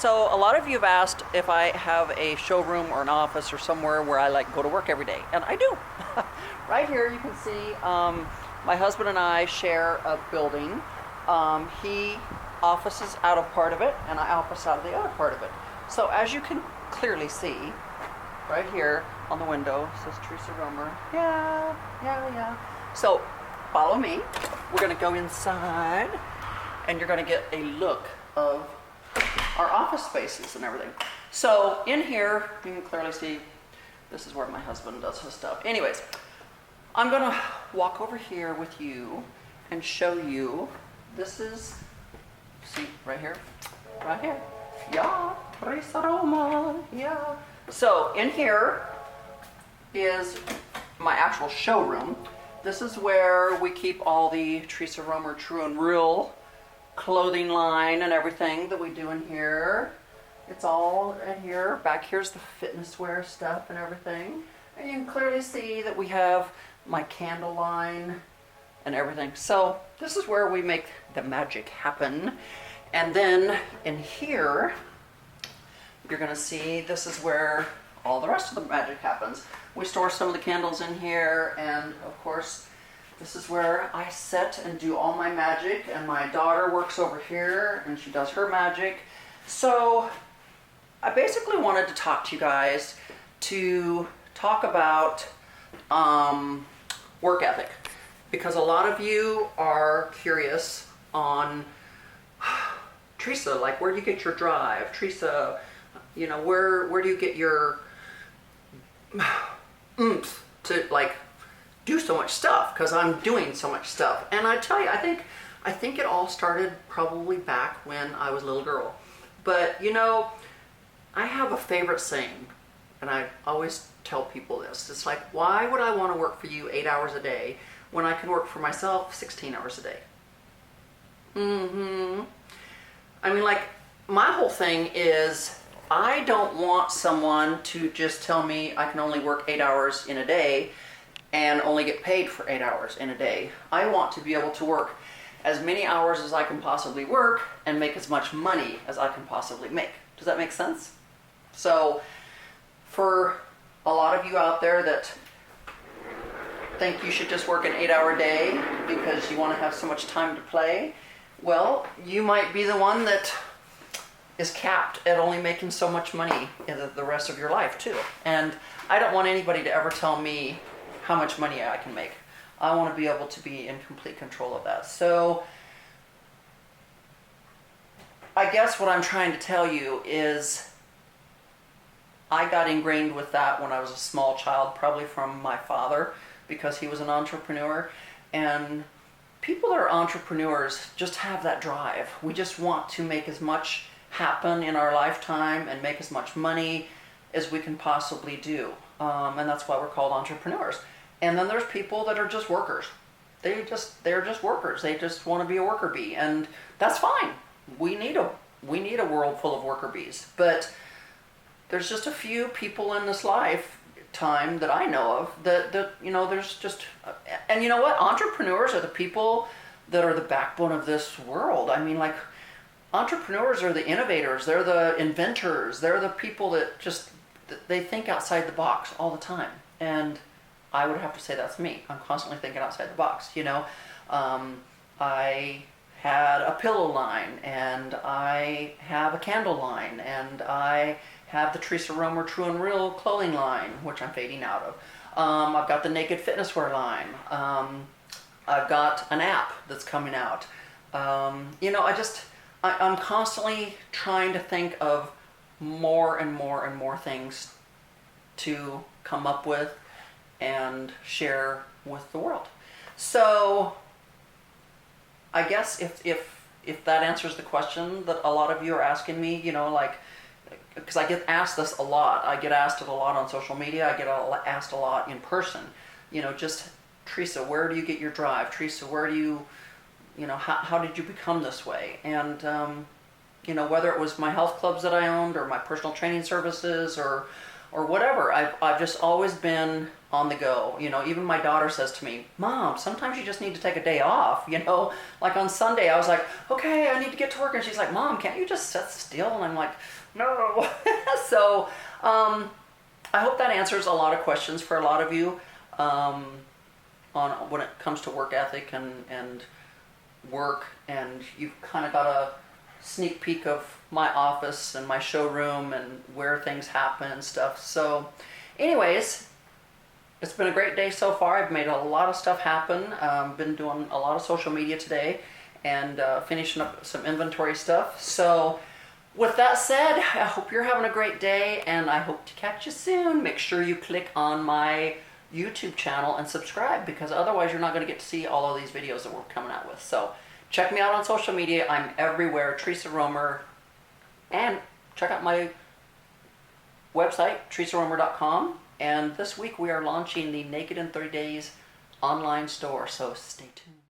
So a lot of you have asked if I have a showroom or an office or somewhere where I like go to work every day, and I do. Right here you can see my husband and I share a building. He offices out of part of it, and I office out of the other part of it. So as you can clearly see, right here on the window says Teresa Romer. Yeah. So follow me. We're gonna go inside, and you're gonna get a look of our office spaces and everything. So in here, you can clearly see this is where my husband does his stuff. Anyways, I'm gonna walk over here with you and show you. This is, see right here, yeah, Teresa Roma, yeah. So in here is my actual showroom. This is where we keep all the Teresa Romer True and Real clothing line and everything that we do in here. It's all in here. Back here's the fitness wear stuff and everything. And you can clearly see that we have my candle line and everything. So this is where we make the magic happen. And then in here, you're gonna see this is where all the rest of the magic happens. We store some of the candles in here, and of course, this is where I sit and do all my magic, and my daughter works over here and she does her magic. So I basically wanted to talk to you guys to talk about work ethic, because a lot of you are curious on Teresa, like, where do you get your drive? Teresa, you know, where do you get your oomph to like do so much stuff, because I'm doing so much stuff. And I tell you, I think it all started probably back when I was a little girl. But you know, I have a favorite saying, and I always tell people this. It's like, why would I want to work for you 8 hours a day when I can work for myself 16 hours a day? I mean, like, my whole thing is, I don't want someone to just tell me I can only work 8 hours in a day and only get paid for 8 hours in a day. I want to be able to work as many hours as I can possibly work and make as much money as I can possibly make. Does that make sense? So for a lot of you out there that think you should just work an 8 hour day because you want to have so much time to play, well, you might be the one that is capped at only making so much money in the rest of your life too. And I don't want anybody to ever tell me how much money I can make. I want to be able to be in complete control of that. So I guess what I'm trying to tell you is I got ingrained with that when I was a small child, probably from my father, because he was an entrepreneur. And people that are entrepreneurs just have that drive. We just want to make as much happen in our lifetime and make as much money as we can possibly do. And that's why we're called entrepreneurs. And then there's people that are just workers. They're just workers. They just want to be a worker bee, and that's fine. We need a world full of worker bees. But there's just a few people in this lifetime that I know of that you know, there's just, and you know what? Entrepreneurs are the people that are the backbone of this world. I mean, like, entrepreneurs are the innovators. They're the inventors. They're the people that just, they think outside the box all the time. And I would have to say that's me. I'm constantly thinking outside the box, you know. I had a pillow line, and I have a candle line, and I have the Teresa Romer True and Real clothing line, which I'm fading out of. I've got the Naked Fitness Wear line. I've got an app that's coming out. You know, I'm constantly trying to think of more and more and more things to come up with and share with the world. So I guess if that answers the question that a lot of you are asking me, you know, like, because I get asked this a lot. I get asked it a lot on social media. I get asked a lot in person. You know, just, Teresa, where do you get your drive? Teresa, where do you know, how did you become this way? And, you know, whether it was my health clubs that I owned or my personal training services or or whatever. I've just always been on the go. You know, even my daughter says to me, Mom, sometimes you just need to take a day off. You know, like on Sunday, I was like, okay, I need to get to work. And she's like, Mom, can't you just sit still? And I'm like, no. So I hope that answers a lot of questions for a lot of you on when it comes to work ethic and work. And you've kind of got a sneak peek of my office and my showroom and where things happen and stuff. So anyways, it's been a great day so far. I've made a lot of stuff happen. Been doing a lot of social media today and finishing up some inventory stuff. So with that said, I hope you're having a great day and I hope to catch you soon. Make sure you click on my YouTube channel and subscribe, because otherwise you're not going to get to see all of these videos that we're coming out with. So check me out on social media. I'm everywhere, Teresa Romer. And check out my website, teresaromer.com. And this week we are launching the Naked in 30 Days online store, so stay tuned.